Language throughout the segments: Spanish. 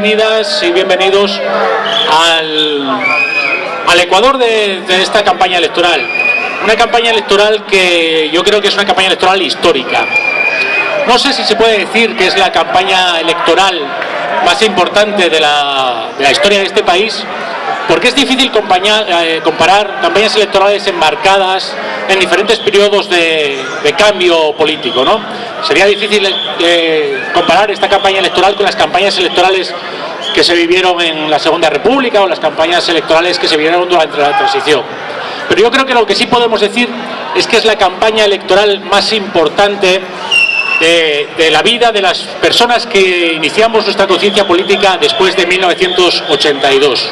bienvenidas y bienvenidos al Ecuador de esta campaña electoral. Una campaña electoral que yo creo que es una campaña electoral histórica. No sé si se puede decir que es la campaña electoral más importante de la historia de este país, porque es difícil comparar campañas electorales enmarcadas en diferentes periodos de cambio político, ¿no? Sería difícil comparar esta campaña electoral con las campañas electorales que se vivieron en la Segunda República o las campañas electorales que se vivieron durante la transición. Pero yo creo que lo que sí podemos decir es que es la campaña electoral más importante de la vida de las personas que iniciamos nuestra conciencia política después de 1982.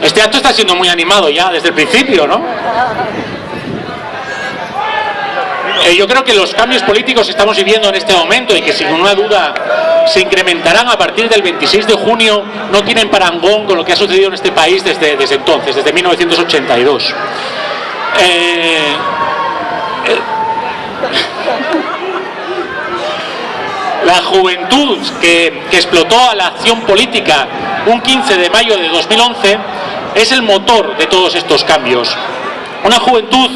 Este acto está siendo muy animado ya desde el principio, ¿no? Yo creo que los cambios políticos que estamos viviendo en este momento y que sin ninguna duda se incrementarán a partir del 26 de junio no tienen parangón con lo que ha sucedido en este país desde entonces, desde 1982. La juventud que explotó a la acción política un 15 de mayo de 2011 es el motor de todos estos cambios. Una juventud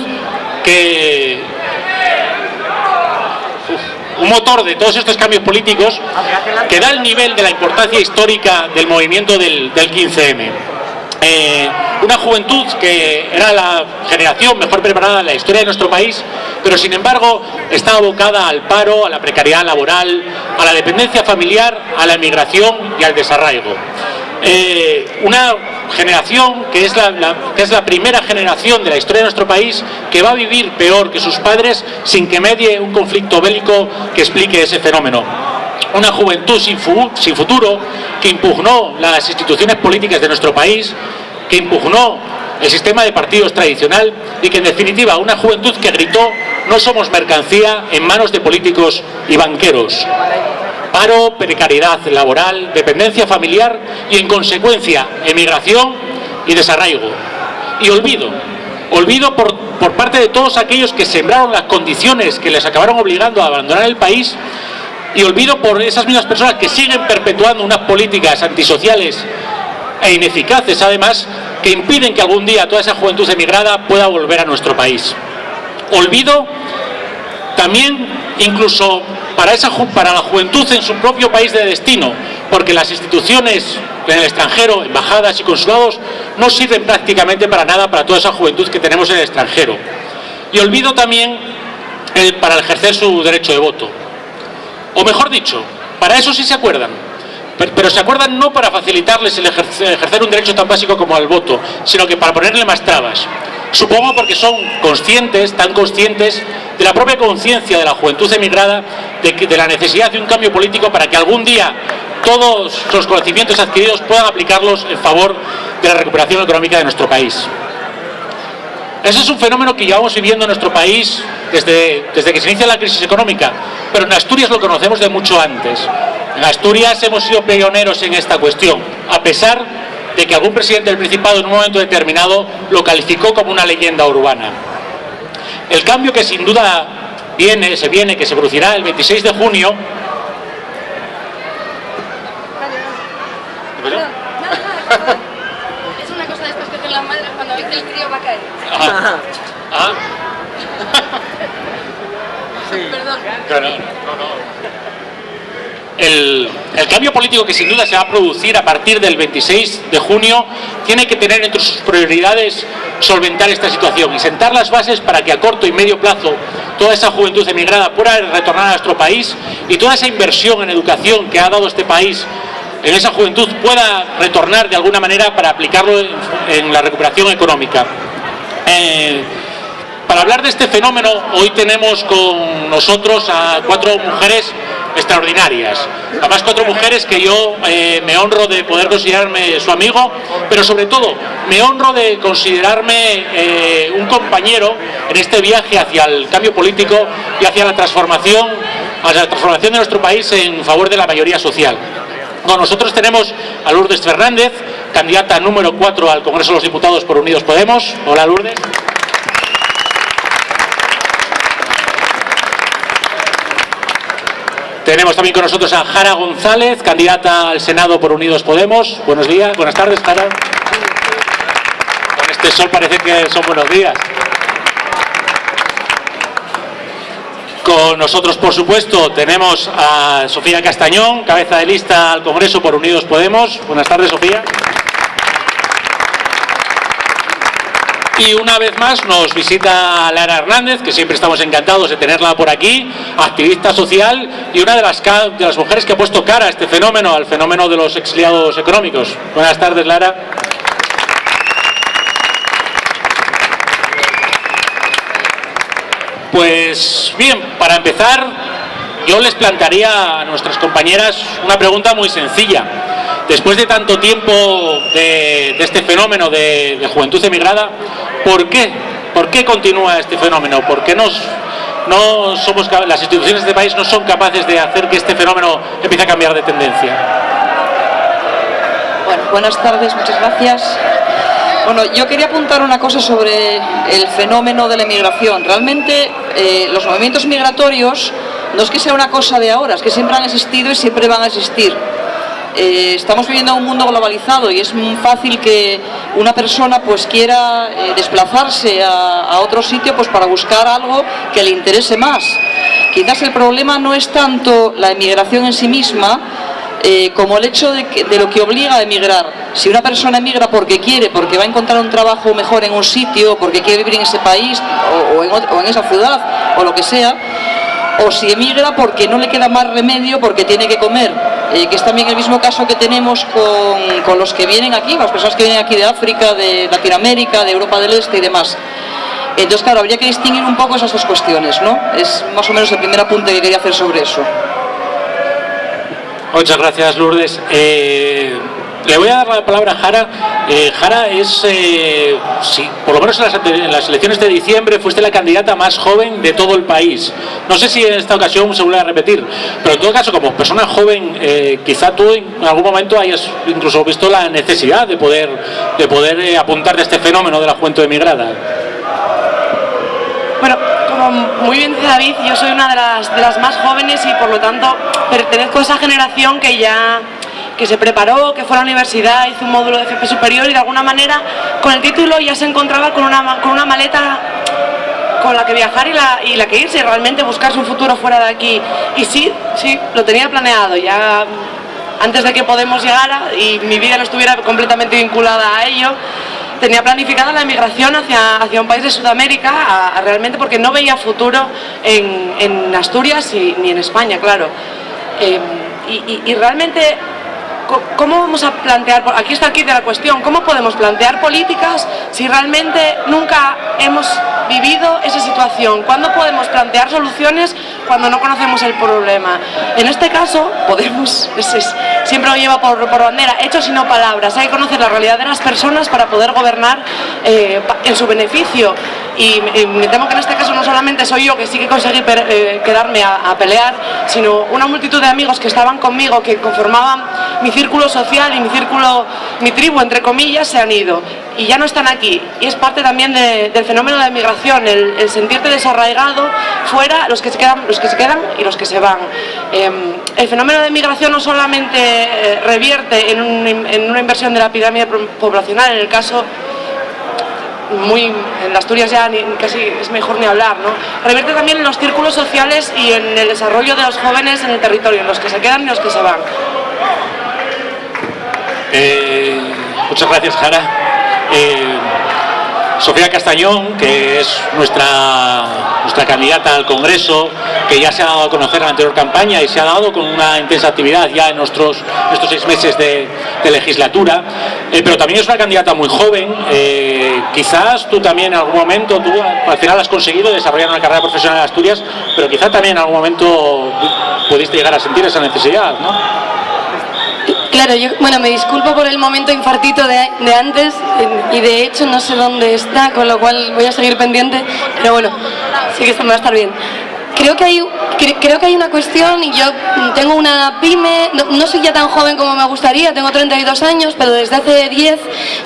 un motor de todos estos cambios políticos que da el nivel de la importancia histórica del movimiento del 15M. Una juventud que era la generación mejor preparada en la historia de nuestro país, pero sin embargo está abocada al paro, a la precariedad laboral, a la dependencia familiar, a la emigración y al desarraigo. Una generación que es la primera generación de la historia de nuestro país que va a vivir peor que sus padres sin que medie un conflicto bélico que explique ese fenómeno. Una juventud sin futuro que impugnó las instituciones políticas de nuestro país, que impugnó el sistema de partidos tradicional y que en definitiva una juventud que gritó: no somos mercancía en manos de políticos y banqueros. Paro, precariedad laboral, dependencia familiar y en consecuencia emigración y desarraigo. Y olvido por parte de todos aquellos que sembraron las condiciones que les acabaron obligando a abandonar el país, y olvido por esas mismas personas que siguen perpetuando unas políticas antisociales e ineficaces además, que impiden que algún día toda esa juventud emigrada pueda volver a nuestro país. Olvido también incluso para la juventud en su propio país de destino, porque las instituciones en el extranjero, embajadas y consulados, no sirven prácticamente para nada para toda esa juventud que tenemos en el extranjero. Y olvido también para ejercer su derecho de voto. O mejor dicho, para eso sí se acuerdan, pero se acuerdan no para facilitarles el ejercer un derecho tan básico como el voto, sino que para ponerle más trabas. Supongo porque son tan conscientes de la propia conciencia de la juventud emigrada, de la necesidad de un cambio político para que algún día todos los conocimientos adquiridos puedan aplicarlos en favor de la recuperación económica de nuestro país. Ese es un fenómeno que llevamos viviendo en nuestro país desde que se inicia la crisis económica, pero en Asturias lo conocemos de mucho antes. En Asturias hemos sido pioneros en esta cuestión, a pesar de que algún presidente del Principado en un momento determinado lo calificó como una leyenda urbana. El cambio que sin duda que se producirá el 26 de junio... Es una cosa de estas que hacen las madres cuando ven que el crío va a caer. Sí. Perdón. Claro, no. El cambio político que sin duda se va a producir a partir del 26 de junio tiene que tener entre sus prioridades solventar esta situación y sentar las bases para que a corto y medio plazo toda esa juventud emigrada pueda retornar a nuestro país y toda esa inversión en educación que ha dado este país en esa juventud pueda retornar de alguna manera para aplicarlo en la recuperación económica. Para hablar de este fenómeno, hoy tenemos con nosotros a 4 mujeres extraordinarias. Además, 4 mujeres que yo me honro de poder considerarme su amigo, pero sobre todo me honro de considerarme un compañero en este viaje hacia el cambio político y hacia la transformación de nuestro país en favor de la mayoría social. Con nosotros tenemos a Lourdes Fernández, candidata número 4 al Congreso de los Diputados por Unidos Podemos. Hola, Lourdes. Tenemos también con nosotros a Jara González, candidata al Senado por Unidos Podemos. Buenos días, buenas tardes, Jara. Con este sol parece que son buenos días. Con nosotros, por supuesto, tenemos a Sofía Castañón, cabeza de lista al Congreso por Unidos Podemos. Buenas tardes, Sofía. Y una vez más nos visita Lara Hernández, que siempre estamos encantados de tenerla por aquí, activista social y una de las mujeres que ha puesto cara a este fenómeno, al fenómeno de los exiliados económicos. Buenas tardes, Lara. Pues bien, para empezar, yo les plantearía a nuestras compañeras una pregunta muy sencilla. Después de tanto tiempo de este fenómeno de juventud emigrada, ¿por qué? ¿Por qué continúa este fenómeno? ¿Por qué las instituciones de este país no son capaces de hacer que este fenómeno empiece a cambiar de tendencia? Bueno, buenas tardes, muchas gracias. Bueno, yo quería apuntar una cosa sobre el fenómeno de la emigración. Realmente los movimientos migratorios no es que sea una cosa de ahora, es que siempre han existido y siempre van a existir. Estamos viviendo en un mundo globalizado y es muy fácil que una persona pues quiera desplazarse a otro sitio pues para buscar algo que le interese más. Quizás el problema no es tanto la emigración en sí misma, como el hecho de lo que obliga a emigrar. Si una persona emigra porque quiere, porque va a encontrar un trabajo mejor en un sitio, porque quiere vivir en ese país o en esa ciudad o lo que sea, o si emigra porque no le queda más remedio porque tiene que comer, que es también el mismo caso que tenemos con los que vienen aquí, las personas que vienen aquí de África, de Latinoamérica, de Europa del Este y demás. Entonces, claro, habría que distinguir un poco esas dos cuestiones, ¿no? Es más o menos el primer apunte que quería hacer sobre eso. Muchas gracias, Lourdes. Le voy a dar la palabra a Jara. Jara es, sí, por lo menos en las elecciones de diciembre, fuiste la candidata más joven de todo el país. No sé si en esta ocasión se vuelve a repetir, pero en todo caso, como persona joven, quizá tú en algún momento hayas incluso visto la necesidad de poder apuntarte a este fenómeno de la juventud emigrada. Bueno, como muy bien dice David, yo soy una de las más jóvenes y por lo tanto pertenezco a esa generación que se preparó, que fue a la universidad, hizo un módulo de FP superior y de alguna manera con el título ya se encontraba con una maleta con la que viajar y la que irse y realmente buscarse un futuro fuera de aquí. Y sí, lo tenía planeado ya antes de que Podemos llegara y mi vida no estuviera completamente vinculada a ello. Tenía planificada la emigración hacia un país de Sudamérica, realmente porque no veía futuro en Asturias ni en España, claro. Y realmente, ¿cómo vamos a plantear? Aquí está el kit de la cuestión. ¿Cómo podemos plantear políticas si realmente nunca hemos vivido esa situación? ¿Cuándo podemos plantear soluciones cuando no conocemos el problema? En este caso, Podemos, siempre lo lleva por bandera, hechos y no palabras. Hay que conocer la realidad de las personas para poder gobernar en su beneficio. Y me temo que en este caso no solamente soy yo que sí que conseguí quedarme a pelear, sino una multitud de amigos que estaban conmigo, que conformaban mi círculo social y mi tribu, entre comillas, se han ido y ya no están aquí. Y es parte también del fenómeno de la migración, el sentirte desarraigado fuera, los que se quedan y los que se van. El fenómeno de migración no solamente revierte en una inversión de la pirámide poblacional, en el caso en Asturias ya casi es mejor ni hablar, ¿no? Revierte también en los círculos sociales y en el desarrollo de los jóvenes en el territorio, en los que se quedan y los que se van. Muchas gracias, Jara. Sofía Castañón, que es nuestra candidata al Congreso, que ya se ha dado a conocer en la anterior campaña y se ha dado con una intensa actividad ya en estos 6 meses de legislatura, pero también es una candidata muy joven. Quizás tú también en algún momento, tú al final has conseguido desarrollar una carrera profesional en Asturias, pero quizá también en algún momento pudiste llegar a sentir esa necesidad, ¿no? Claro, bueno, me disculpo por el momento infartito de antes y de hecho no sé dónde está, con lo cual voy a seguir pendiente, pero bueno, sí que esto me va a estar bien. Creo que hay una cuestión y yo tengo una pyme, no soy ya tan joven como me gustaría, tengo 32 años, pero desde hace 10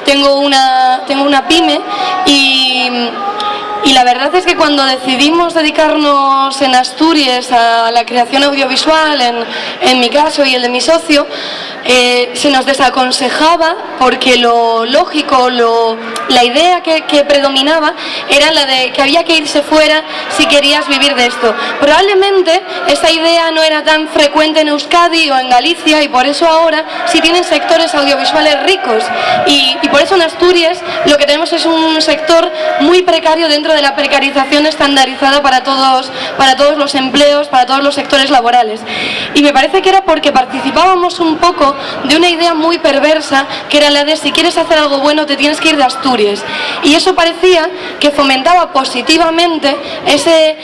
tengo una pyme y Y la verdad es que cuando decidimos dedicarnos en Asturias a la creación audiovisual, en mi caso y el de mi socio, se nos desaconsejaba porque lo lógico, la idea que predominaba era la de que había que irse fuera si querías vivir de esto. Probablemente esa idea no era tan frecuente en Euskadi o en Galicia, y por eso ahora sí tienen sectores audiovisuales ricos, y por eso en Asturias lo que tenemos es un sector muy precario dentro de la precarización estandarizada para todos los empleos, para todos los sectores laborales. Y me parece que era porque participábamos un poco de una idea muy perversa, que era la de si quieres hacer algo bueno te tienes que ir de Asturias, y eso parecía que fomentaba positivamente ese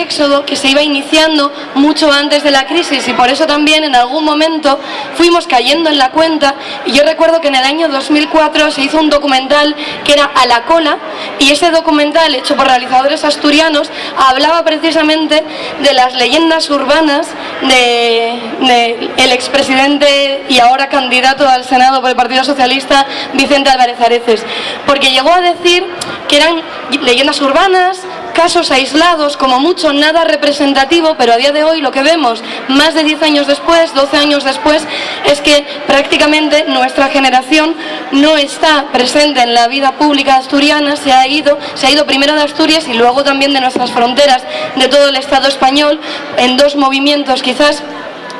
éxodo que se iba iniciando mucho antes de la crisis, y por eso también en algún momento fuimos cayendo en la cuenta. Y yo recuerdo que en el año 2004 se hizo un documental que era A la cola, y ese documental, hecho por realizadores asturianos, hablaba precisamente de las leyendas urbanas del expresidente y ahora candidato al Senado por el Partido Socialista, Vicente Álvarez Areces, porque llegó a decir que eran leyendas urbanas, casos aislados, como mucho nada representativo, pero a día de hoy lo que vemos, más de 10 años después, 12 años después, es que prácticamente nuestra generación no está presente en la vida pública asturiana, se ha ido primero de Asturias y luego también de nuestras fronteras, de todo el Estado español, en dos movimientos quizás,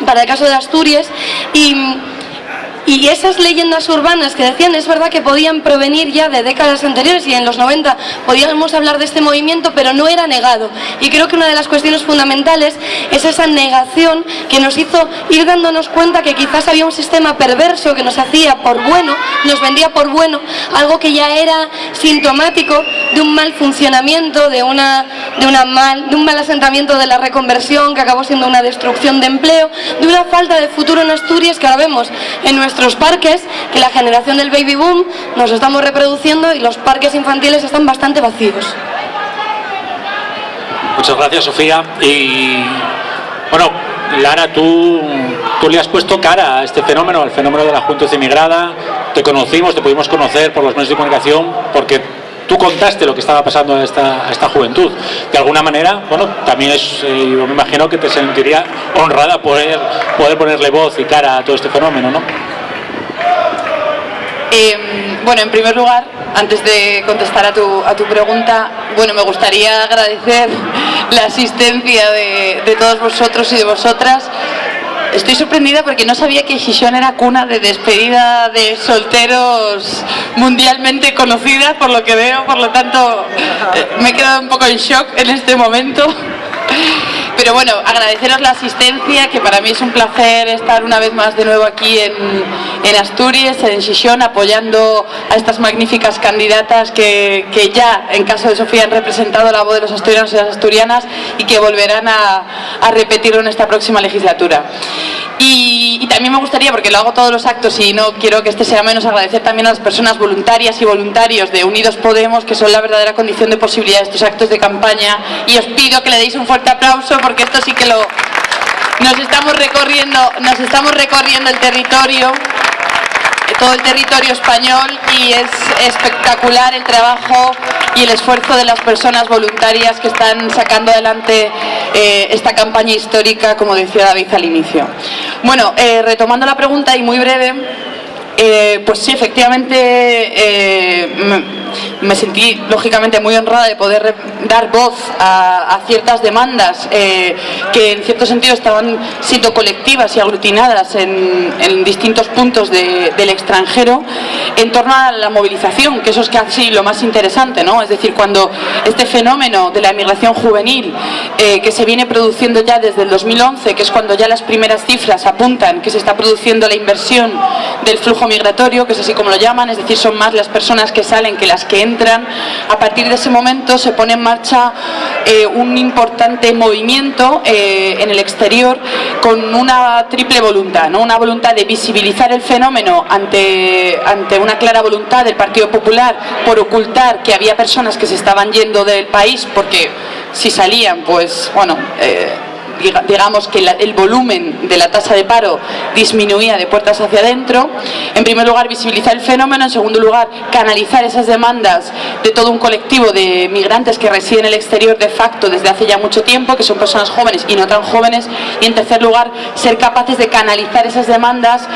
para el caso de Asturias. Y esas leyendas urbanas que decían, es verdad que podían provenir ya de décadas anteriores, y en los 90 podíamos hablar de este movimiento, pero no era negado. Y creo que una de las cuestiones fundamentales es esa negación que nos hizo ir dándonos cuenta que quizás había un sistema perverso que nos hacía por bueno, nos vendía por bueno, algo que ya era sintomático de un mal funcionamiento, de un mal asentamiento de la reconversión, que acabó siendo una destrucción de empleo, de una falta de futuro en Asturias, que ahora vemos en nuestros parques, que la generación del baby boom nos estamos reproduciendo y los parques infantiles están bastante vacíos. Muchas gracias, Sofía. Y bueno, Lara, tú le has puesto cara a este fenómeno, al fenómeno de la juventud emigrada. Te pudimos conocer por los medios de comunicación porque tú contaste lo que estaba pasando a esta juventud. De alguna manera, bueno, también yo me imagino que te sentiría honrada poder ponerle voz y cara a todo este fenómeno, ¿no? Bueno, en primer lugar, antes de contestar a tu pregunta, bueno, me gustaría agradecer la asistencia de todos vosotros y de vosotras. Estoy sorprendida porque no sabía que Gijón era cuna de despedida de solteros mundialmente conocida, por lo que veo, por lo tanto me he quedado un poco en shock en este momento. Pero bueno, agradeceros la asistencia, que para mí es un placer estar una vez más de nuevo aquí en Asturias, en Gijón, apoyando a estas magníficas candidatas que ya, en caso de Sofía, han representado la voz de los asturianos y las asturianas y que volverán a repetirlo en esta próxima legislatura. Y también me gustaría, porque lo hago todos los actos y no quiero que este sea menos, agradecer también a las personas voluntarias y voluntarios de Unidos Podemos, que son la verdadera condición de posibilidad de estos actos de campaña, y os pido que le deis un fuerte aplauso porque esto sí que nos estamos recorriendo el territorio, todo el territorio español, y es espectacular el trabajo y el esfuerzo de las personas voluntarias que están sacando adelante esta campaña histórica, como decía David al inicio. Bueno, retomando la pregunta y muy breve, pues sí, efectivamente me sentí lógicamente muy honrada de poder dar voz a ciertas demandas que en cierto sentido estaban siendo colectivas y aglutinadas en distintos puntos del extranjero, en torno a la movilización, que eso es casi lo más interesante, ¿no? Es decir, cuando este fenómeno de la emigración juvenil que se viene produciendo ya desde el 2011, que es cuando ya las primeras cifras apuntan que se está produciendo la inversión del flujo migratorio, que es así como lo llaman, es decir, son más las personas que salen que las que entran. A partir de ese momento se pone en marcha un importante movimiento en el exterior con una triple voluntad, ¿no? Una voluntad de visibilizar el fenómeno ante una clara voluntad del Partido Popular por ocultar que había personas que se estaban yendo del país, porque si salían, pues bueno, digamos que el volumen de la tasa de paro disminuía de puertas hacia adentro. En primer lugar, visibilizar el fenómeno. En segundo lugar, canalizar esas demandas de todo un colectivo de migrantes que residen en el exterior de facto desde hace ya mucho tiempo, que son personas jóvenes y no tan jóvenes. Y en tercer lugar, ser capaces de canalizar esas demandas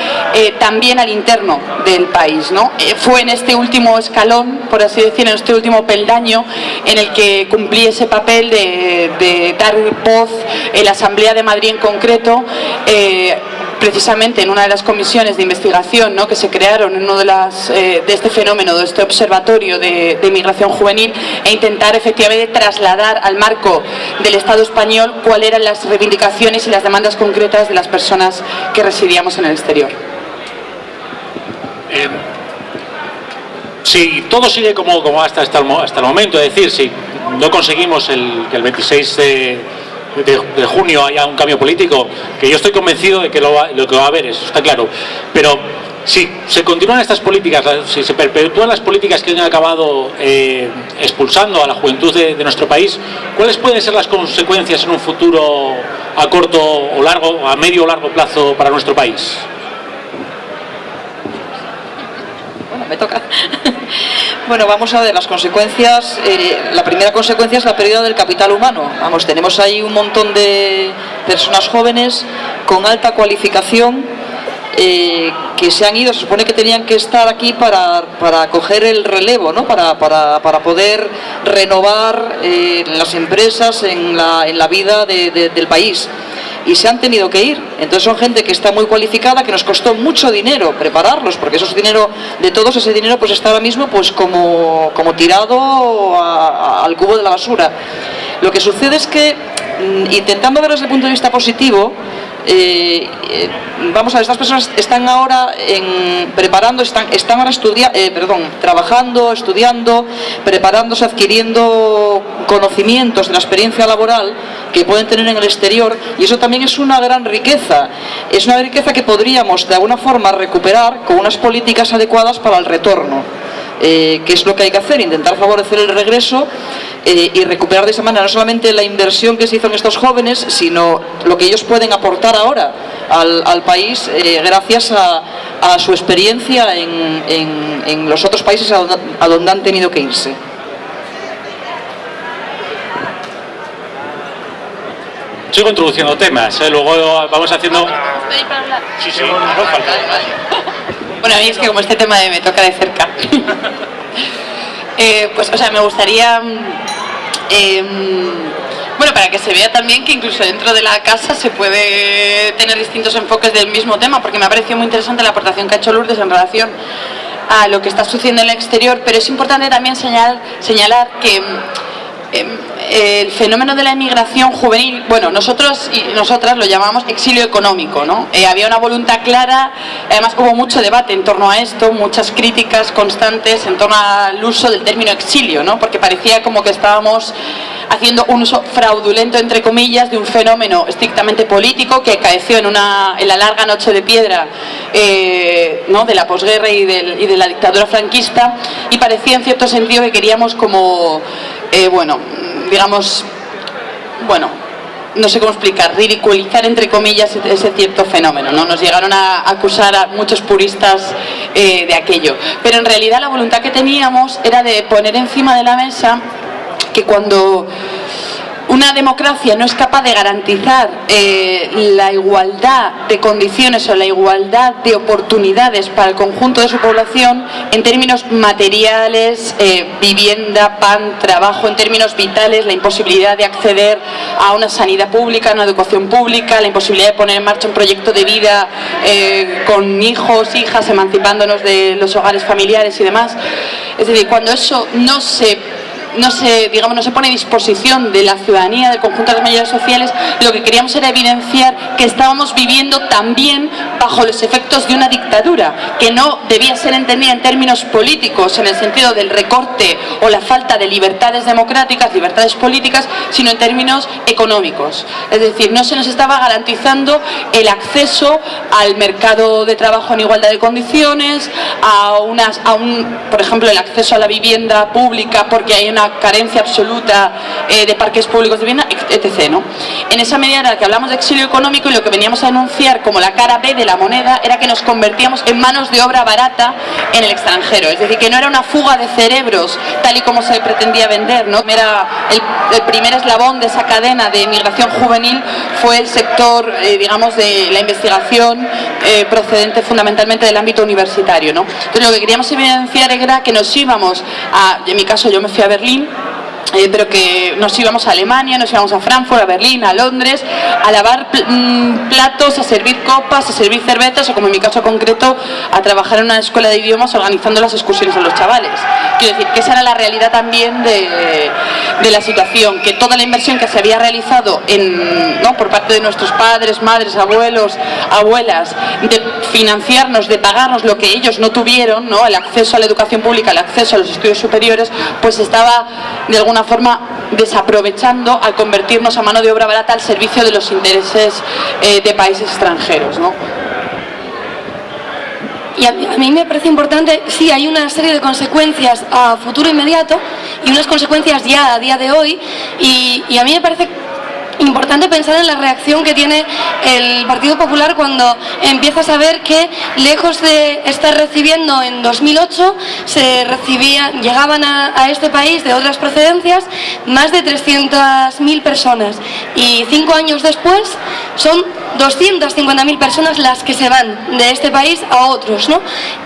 también al interno del país, ¿no? Fue en este último escalón, por así decir, en este último peldaño, en el que cumplí ese papel de dar voz en la Asamblea de Madrid en concreto, precisamente en una de las comisiones de investigación, ¿no?, que se crearon en uno de este fenómeno, de este observatorio de migración juvenil, e intentar efectivamente trasladar al marco del Estado español cuáles eran las reivindicaciones y las demandas concretas de las personas que residíamos en el exterior. Si todo sigue como hasta el momento, es decir, si no conseguimos que el 26 de junio haya un cambio político, que yo estoy convencido de que lo que va a haber, eso está claro, pero si se continúan estas políticas, si se perpetúan las políticas que han acabado expulsando a la juventud de nuestro país, ¿cuáles pueden ser las consecuencias en un futuro a corto o largo, a medio o largo plazo para nuestro país? Bueno, me toca. Bueno, vamos a ver las consecuencias. La primera consecuencia es la pérdida del capital humano. Vamos, tenemos ahí un montón de personas jóvenes con alta cualificación que se han ido. Se supone que tenían que estar aquí para coger el relevo, ¿no? Para poder renovar las empresas en la vida del país. Y se han tenido que ir. Entonces son gente que está muy cualificada, que nos costó mucho dinero prepararlos, porque eso es dinero de todos. Ese dinero pues está ahora mismo pues como tirado al cubo de la basura. Lo que sucede es que, intentando verlo desde el punto de vista positivo, vamos a ver, estas personas están ahora están ahora trabajando, estudiando, preparándose, adquiriendo conocimientos de la experiencia laboral que pueden tener en el exterior, y eso también es una gran riqueza. Es una riqueza que podríamos de alguna forma recuperar con unas políticas adecuadas para el retorno. Que es lo que hay que hacer, intentar favorecer el regreso y recuperar de esa manera no solamente la inversión que se hizo en estos jóvenes, sino lo que ellos pueden aportar ahora al país gracias a su experiencia en los otros países a donde han tenido que irse. Sigo introduciendo temas, luego vamos haciendo... Sí, no falta. Bueno, a mí es que como este tema me toca de cerca. Pues, o sea, me gustaría... bueno, para que se vea también que incluso dentro de la casa se puede tener distintos enfoques del mismo tema, porque me ha parecido muy interesante la aportación que ha hecho Lourdes en relación a lo que está sucediendo en el exterior, pero es importante también señalar que el fenómeno de la emigración juvenil, bueno, nosotros y nosotras lo llamamos exilio económico, ¿no? Había una voluntad clara, además hubo mucho debate en torno a esto, muchas críticas constantes en torno al uso del término exilio, ¿no? Porque parecía como que estábamos haciendo un uso fraudulento, entre comillas, de un fenómeno estrictamente político que acaeció en la larga noche de piedra, ¿no?, de la posguerra y de la dictadura franquista, y parecía en cierto sentido que queríamos como, no sé cómo explicar, ridiculizar entre comillas ese cierto fenómeno, ¿no? Nos llegaron a acusar a muchos puristas de aquello, pero en realidad la voluntad que teníamos era de poner encima de la mesa que cuando una democracia no es capaz de garantizar la igualdad de condiciones o la igualdad de oportunidades para el conjunto de su población en términos materiales, vivienda, pan, trabajo, en términos vitales, la imposibilidad de acceder a una sanidad pública, a una educación pública, la imposibilidad de poner en marcha un proyecto de vida con hijos, hijas, emancipándonos de los hogares familiares y demás. Es decir, cuando eso no se pone a disposición de la ciudadanía, del conjunto de las mayorías sociales, lo que queríamos era evidenciar que estábamos viviendo también bajo los efectos de una dictadura, que no debía ser entendida en términos políticos, en el sentido del recorte o la falta de libertades democráticas, libertades políticas, sino en términos económicos. Es decir, no se nos estaba garantizando el acceso al mercado de trabajo en igualdad de condiciones, por ejemplo, el acceso a la vivienda pública, porque hay una una carencia absoluta de parques públicos de vivienda, etc., ¿no? En esa medida en la que hablamos de exilio económico, y lo que veníamos a denunciar como la cara B de la moneda era que nos convertíamos en manos de obra barata en el extranjero, es decir, que no era una fuga de cerebros tal y como se pretendía vender, ¿no? Era el primer eslabón de esa cadena de migración juvenil fue el sector, digamos, de la investigación procedente fundamentalmente del ámbito universitario, ¿no? Entonces, lo que queríamos evidenciar era que nos íbamos en mi caso yo me fui a Berlín, pero que nos íbamos a Alemania, nos íbamos a Frankfurt, a Berlín, a Londres, a lavar platos, a servir copas, a servir cervezas, o como en mi caso concreto, a trabajar en una escuela de idiomas organizando las excursiones a los chavales. Quiero decir que esa era la realidad también de la situación, que toda la inversión que se había realizado ¿no? por parte de nuestros padres, madres, abuelos, abuelas, de financiarnos, de pagarnos lo que ellos no tuvieron, ¿no? El acceso a la educación pública, el acceso a los estudios superiores, pues estaba de alguna forma desaprovechando al convertirnos a mano de obra barata al servicio de los intereses de países extranjeros, ¿no? Y a mí me parece importante, sí, hay una serie de consecuencias a futuro inmediato y unas consecuencias ya a día de hoy, y a mí me parece importante pensar en la reacción que tiene el Partido Popular cuando empieza a saber que, lejos de estar recibiendo en 2008, llegaban a este país de otras procedencias más de 300.000 personas, y 5 años después son 250.000 personas las que se van de este país a otros, ¿no?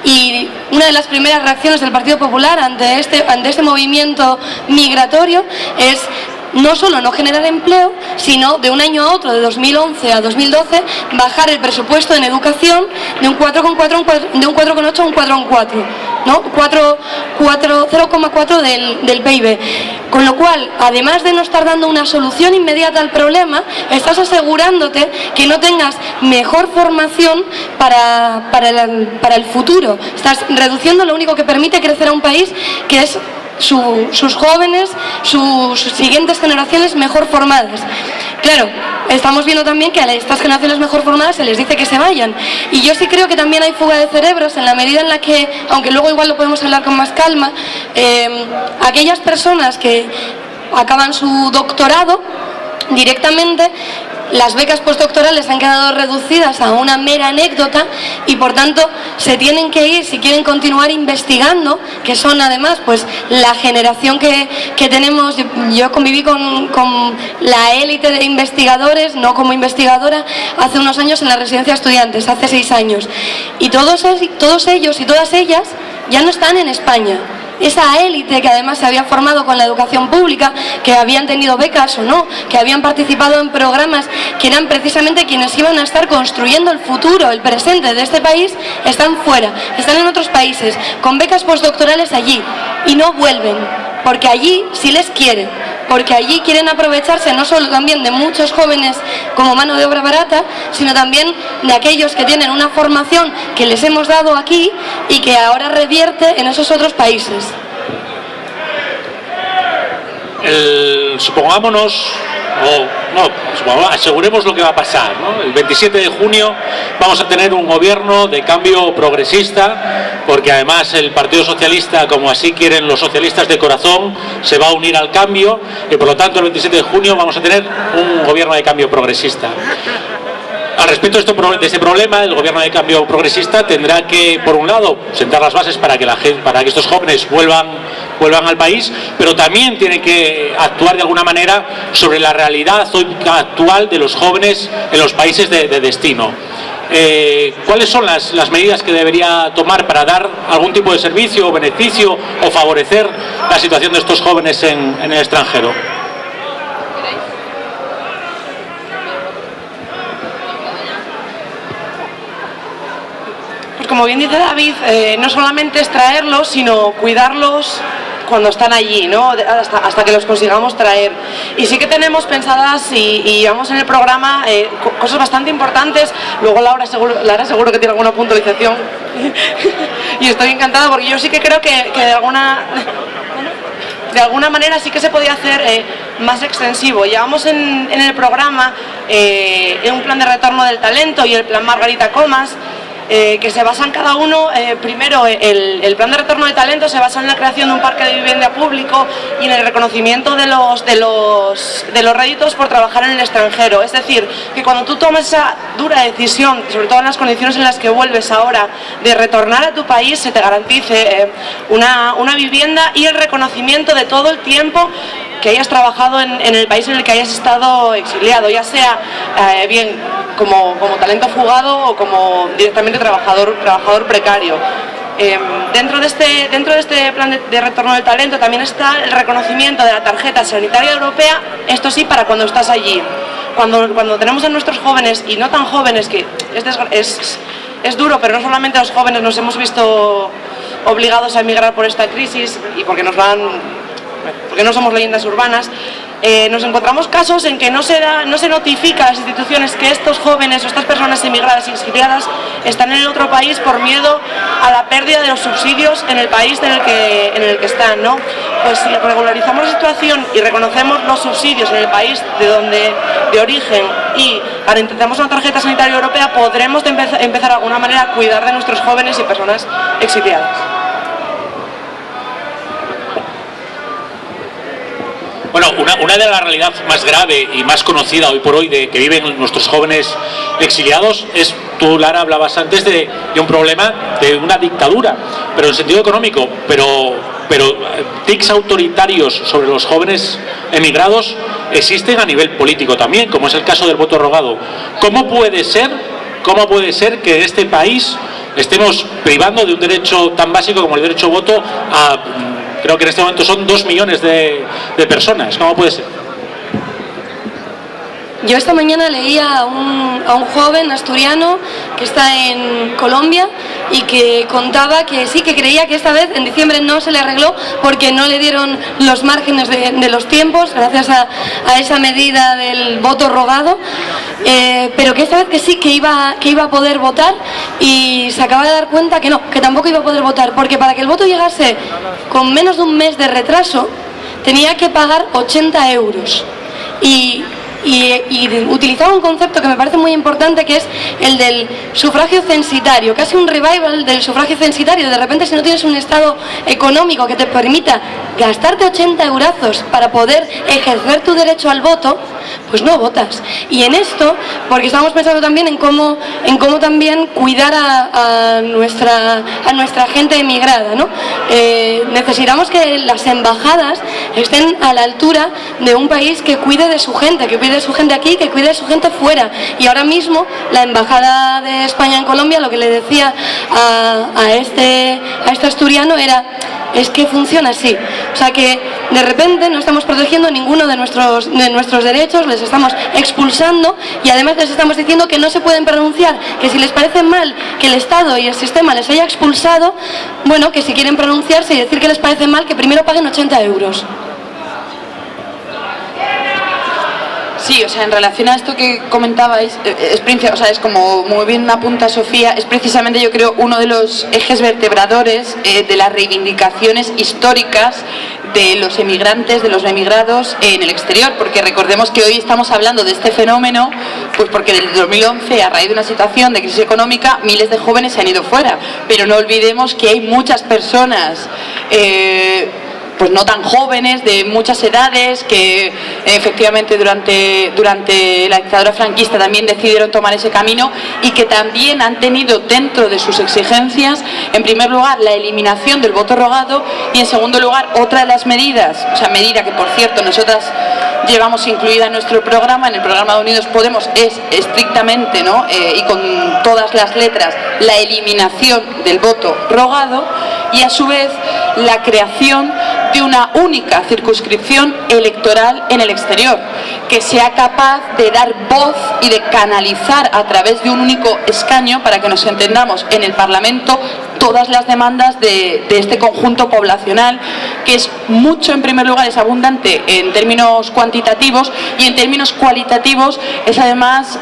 Y una de las primeras reacciones del Partido Popular ante este movimiento migratorio es no solo no generar empleo, sino de un año a otro, de 2011 a 2012, bajar el presupuesto en educación de un 4,8 a un 4,4, ¿no? 0,4 del PIB. Con lo cual, además de no estar dando una solución inmediata al problema, estás asegurándote que no tengas mejor formación para el futuro. Estás reduciendo lo único que permite crecer a un país, que es sus jóvenes, sus siguientes generaciones mejor formadas. Claro, estamos viendo también que a estas generaciones mejor formadas se les dice que se vayan, y yo sí creo que también hay fuga de cerebros en la medida en la que, aunque luego igual lo podemos hablar con más calma, aquellas personas que acaban su doctorado directamente, las becas postdoctorales han quedado reducidas a una mera anécdota, y por tanto se tienen que ir si quieren continuar investigando, que son además pues la generación que tenemos. Yo conviví con la élite de investigadores, no como investigadora, hace unos años en la residencia de estudiantes, hace 6 años, y todos ellos y todas ellas ya no están en España. Esa élite que además se había formado con la educación pública, que habían tenido becas o no, que habían participado en programas que eran precisamente quienes iban a estar construyendo el futuro, el presente de este país, están fuera, están en otros países, con becas postdoctorales allí, y no vuelven, porque allí sí les quieren, porque allí quieren aprovecharse no solo también de muchos jóvenes como mano de obra barata, sino también de aquellos que tienen una formación que les hemos dado aquí y que ahora revierte en esos otros países. Aseguremos lo que va a pasar, ¿no? El 27 de junio vamos a tener un gobierno de cambio progresista, porque además el Partido Socialista, como así quieren los socialistas de corazón, se va a unir al cambio, y por lo tanto el 27 de junio vamos a tener un gobierno de cambio progresista. Al respecto de este problema, el gobierno de cambio progresista tendrá que, por un lado, sentar las bases para que estos jóvenes vuelvan al país, pero también tiene que actuar de alguna manera sobre la realidad actual de los jóvenes en los países de destino. ¿Cuáles son las medidas que debería tomar para dar algún tipo de servicio o beneficio o favorecer la situación de estos jóvenes en el extranjero? Como bien dice David, no solamente es traerlos, sino cuidarlos cuando están allí, ¿no? hasta que los consigamos traer. Y sí que tenemos pensadas y llevamos en el programa cosas bastante importantes. Luego Laura seguro que tiene alguna puntualización y estoy encantada, porque yo sí que creo que de alguna manera sí que se podía hacer más extensivo. Llevamos en el programa un plan de retorno del talento y el plan Margarita Comas, que se basan cada uno, primero el plan de retorno de talento se basa en la creación de un parque de vivienda público y en el reconocimiento de los réditos por trabajar en el extranjero. Es decir, que cuando tú tomas esa dura decisión, sobre todo en las condiciones en las que vuelves ahora, de retornar a tu país, se te garantice una vivienda y el reconocimiento de todo el tiempo que hayas trabajado en el país en el que hayas estado exiliado, ya sea bien como talento fugado o como directamente trabajador precario. Dentro de este plan de retorno del talento también está el reconocimiento de la tarjeta sanitaria europea, esto sí, para cuando estás allí. Cuando tenemos a nuestros jóvenes, y no tan jóvenes, que es duro, pero no solamente los jóvenes nos hemos visto obligados a emigrar por esta crisis y porque no somos leyendas urbanas, nos encontramos casos en que no se notifica a las instituciones que estos jóvenes o estas personas emigradas y exiliadas están en el otro país por miedo a la pérdida de los subsidios en el país en el que están, ¿no? Pues si regularizamos la situación y reconocemos los subsidios en el país de origen y garantizamos una tarjeta sanitaria europea, podremos empezar de alguna manera a cuidar de nuestros jóvenes y personas exiliadas. Bueno, una de las realidades más grave y más conocida hoy por hoy que viven nuestros jóvenes exiliados es, tú, Lara, hablabas antes de un problema de una dictadura, pero en sentido económico, pero tics autoritarios sobre los jóvenes emigrados existen a nivel político también, como es el caso del voto rogado. ¿Cómo puede ser que en este país estemos privando de un derecho tan básico como el derecho a voto a... Creo que en este momento son 2 millones de personas? ¿Cómo puede ser? Yo esta mañana leía a un joven asturiano que está en Colombia y que contaba que sí, que creía que esta vez en diciembre no se le arregló porque no le dieron los márgenes de los tiempos gracias a esa medida del voto rogado, pero que esta vez que sí, que iba a poder votar, y se acaba de dar cuenta que no, que tampoco iba a poder votar, porque para que el voto llegase con menos de un mes de retraso tenía que pagar 80 euros. Y utilizaba un concepto que me parece muy importante, que es el del sufragio censitario, casi un revival del sufragio censitario. De repente, si no tienes un estado económico que te permita gastarte 80 eurazos para poder ejercer tu derecho al voto, pues no votas. Y en esto, porque estamos pensando también en cómo también cuidar a nuestra gente emigrada, ¿no? Necesitamos que las embajadas estén a la altura de un país que cuide de su gente, que cuide de su gente aquí, que cuide de su gente fuera. Y ahora mismo la embajada de España en Colombia lo que le decía a este asturiano es que funciona así. O sea que de repente no estamos protegiendo ninguno de nuestros derechos, les estamos expulsando, y además les estamos diciendo que no se pueden pronunciar, que si les parece mal que el Estado y el sistema les haya expulsado, bueno, que si quieren pronunciarse y decir que les parece mal, que primero paguen 80 euros. Sí, o sea, en relación a esto que comentabais, es como muy bien apunta Sofía, es precisamente, yo creo, uno de los ejes vertebradores de las reivindicaciones históricas de los emigrantes, de los emigrados en el exterior, porque recordemos que hoy estamos hablando de este fenómeno, pues porque desde 2011, a raíz de una situación de crisis económica, miles de jóvenes se han ido fuera, pero no olvidemos que hay muchas personas pues no tan jóvenes, de muchas edades, que efectivamente durante la dictadura franquista también decidieron tomar ese camino, y que también han tenido dentro de sus exigencias, en primer lugar, la eliminación del voto rogado, y en segundo lugar, otra de las medidas, o sea, medida que por cierto nosotras llevamos incluida en nuestro programa, en el programa de Unidos Podemos, es estrictamente, ¿no? Y con todas las letras, la eliminación del voto rogado, y a su vez la creación de una única circunscripción electoral en el exterior, que sea capaz de dar voz y de canalizar a través de un único escaño, para que nos entendamos, en el Parlamento todas las demandas de este conjunto poblacional que es mucho, en primer lugar, es abundante en términos cuantitativos, y en términos cualitativos es además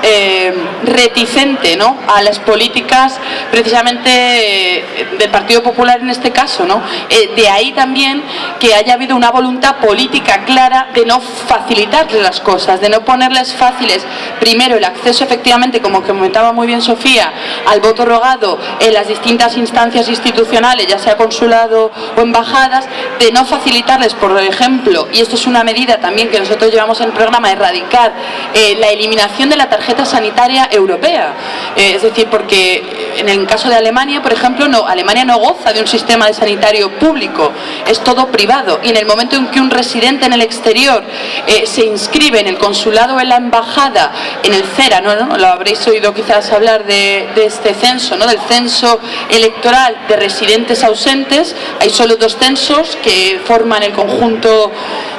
reticente, ¿no?, a las políticas precisamente del Partido Popular en este caso, ¿no? De ahí también que haya habido una voluntad política clara de no facilitarles las cosas, de no ponerles fáciles, primero el acceso efectivamente, como comentaba muy bien Sofía, al voto rogado en las distintas instancias institucionales, ya sea consulado o embajadas, de no facilitarles, por ejemplo, y esto es una medida también que nosotros llevamos en el programa, erradicar la eliminación de la tarjeta sanitaria europea, es decir, porque en el caso de Alemania, por ejemplo, Alemania no goza de un sistema de sanitario público, es todo privado, y en el momento en que un residente en el exterior se inscribe en el consulado o en la embajada, en el CERA, ¿no? Lo habréis oído quizás hablar de este censo, ¿no?, del censo electoral de residentes ausentes. Hay solo 2 censos que forman el conjunto,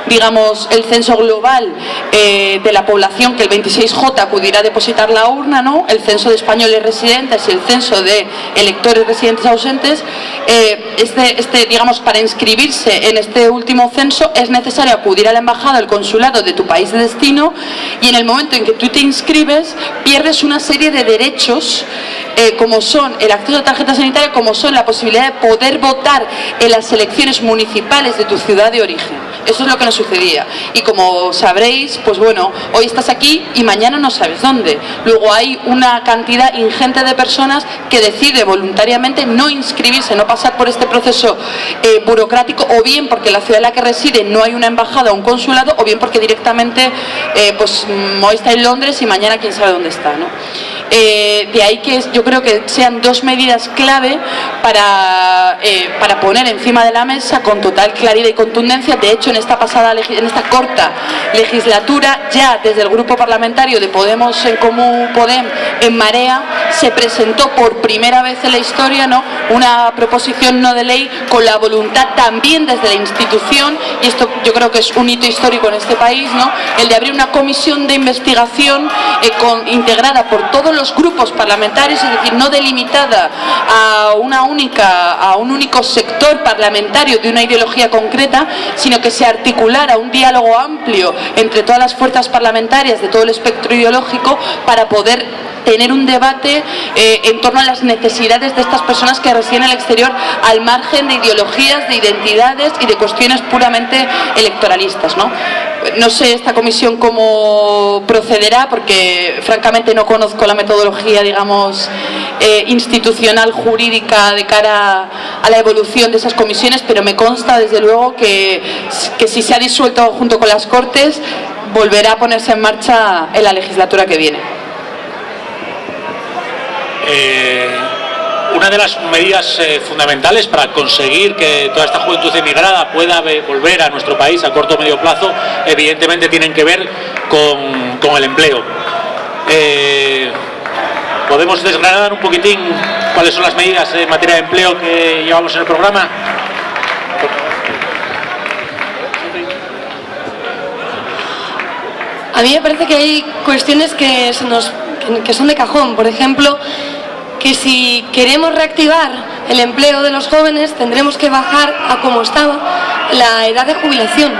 digamos, el censo global de la población, que el 26J acudirá a depositar la urna, ¿no?, el censo de españoles residentes y el censo de electores residentes ausentes. Digamos, para inscribirse en este último censo es necesario acudir a la embajada o al consulado de tu país de destino, y en el momento en que tú te inscribes pierdes una serie de derechos, como son el acceso a tarjeta sanitaria, como son la posibilidad de poder votar en las elecciones municipales de tu ciudad de origen. Eso es lo que nos sucedía, y como sabréis, pues bueno, hoy estás aquí y mañana no sabes dónde. Luego hay una cantidad ingente de personas que decide voluntariamente no inscribirse, no pasar por este proceso burocrático, o bien porque en la ciudad en la que reside no hay una embajada o un consulado, o bien porque directamente pues hoy está en Londres y mañana quién sabe dónde está, ¿no? De ahí que yo creo que sean 2 medidas clave para poner encima de la mesa con total claridad y contundencia. De hecho, en esta corta legislatura, ya desde el grupo parlamentario de Podemos en Comú Podem en Marea se presentó por primera vez en la historia, ¿no?, una proposición no de ley con la voluntad también desde la institución, y esto yo creo que es un hito histórico en este país, ¿no?, el de abrir una comisión de investigación integrada por todos los grupos parlamentarios, es decir, no delimitada a un único sector parlamentario de una ideología concreta, sino que se articulara un diálogo amplio entre todas las fuerzas parlamentarias de todo el espectro ideológico para poder tener un debate en torno a las necesidades de estas personas que residen en el exterior, al margen de ideologías, de identidades y de cuestiones puramente electoralistas, ¿no? No sé esta comisión cómo procederá, porque francamente no conozco la metodología, digamos, institucional, jurídica de cara a la evolución de esas comisiones, pero me consta desde luego que si se ha disuelto junto con las Cortes, volverá a ponerse en marcha en la legislatura que viene. Una de las medidas fundamentales para conseguir que toda esta juventud emigrada pueda volver a nuestro país a corto o medio plazo, evidentemente tienen que ver con el empleo. ¿Podemos desgranar un poquitín cuáles son las medidas en materia de empleo que llevamos en el programa? A mí me parece que hay cuestiones que son de cajón. Por ejemplo, que si queremos reactivar el empleo de los jóvenes, tendremos que bajar a como estaba la edad de jubilación,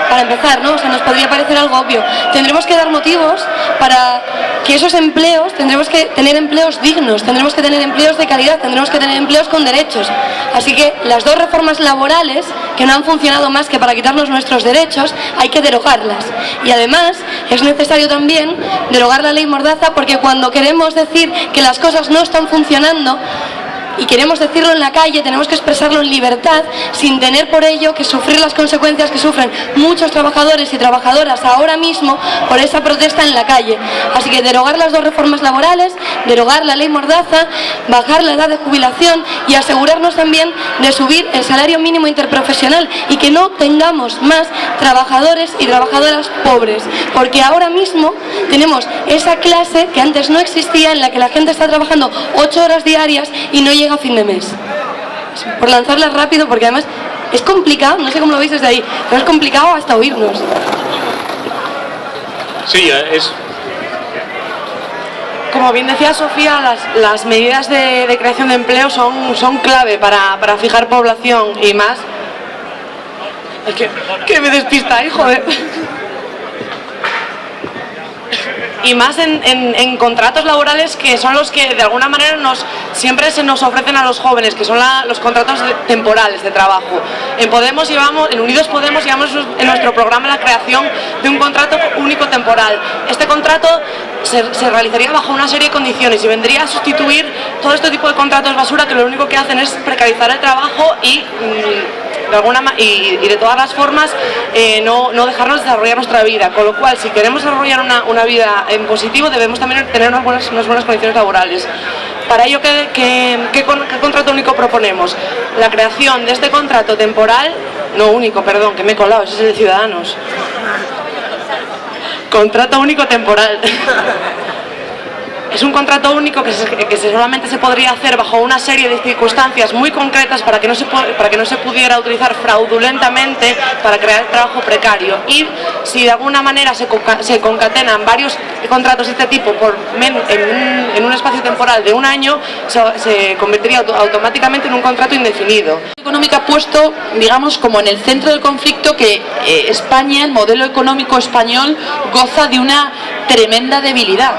para empezar, ¿no? O sea, nos podría parecer algo obvio. Tendremos que dar motivos para que esos empleos, tendremos que tener empleos dignos, tendremos que tener empleos de calidad, tendremos que tener empleos con derechos. Así que las 2 reformas laborales, que no han funcionado más que para quitarnos nuestros derechos, hay que derogarlas. Y además es necesario también derogar la ley Mordaza, porque cuando queremos decir que las cosas no están funcionando y queremos decirlo en la calle, tenemos que expresarlo en libertad, sin tener por ello que sufrir las consecuencias que sufren muchos trabajadores y trabajadoras ahora mismo por esa protesta en la calle. Así que derogar las 2 reformas laborales, derogar la ley Mordaza, bajar la edad de jubilación y asegurarnos también de subir el salario mínimo interprofesional, y que no tengamos más trabajadores y trabajadoras pobres, porque ahora mismo tenemos esa clase que antes no existía, en la que la gente está trabajando 8 horas diarias y no llega a fin de mes. Por lanzarlas rápido, porque además es complicado, no sé cómo lo veis desde ahí, pero es complicado hasta oírnos. Sí, es... Como bien decía Sofía, las medidas de creación de empleo son clave para fijar población, y más Es que me despistáis, joder. Y más en contratos laborales que son los que de alguna manera siempre se nos ofrecen a los jóvenes, que son los contratos temporales de trabajo. En Unidos Podemos llevamos en nuestro programa la creación de un contrato único temporal. Este contrato se realizaría bajo una serie de condiciones y vendría a sustituir todo este tipo de contratos basura que lo único que hacen es precarizar el trabajo y de todas las formas no dejarnos desarrollar nuestra vida, con lo cual si queremos desarrollar una vida en positivo debemos también tener unas buenas condiciones laborales. Para ello, ¿qué contrato único proponemos? La creación de este contrato temporal, no único, perdón, que me he colado, ese es el de Ciudadanos. Contrato único temporal. Es un contrato único que solamente se podría hacer bajo una serie de circunstancias muy concretas para que no se pudiera utilizar fraudulentamente para crear trabajo precario. Y si de alguna manera se concatenan varios contratos de este tipo en un espacio temporal de un año, se convertiría automáticamente en un contrato indefinido. La económica ha puesto, digamos, como en el centro del conflicto que España, el modelo económico español, goza de una tremenda debilidad.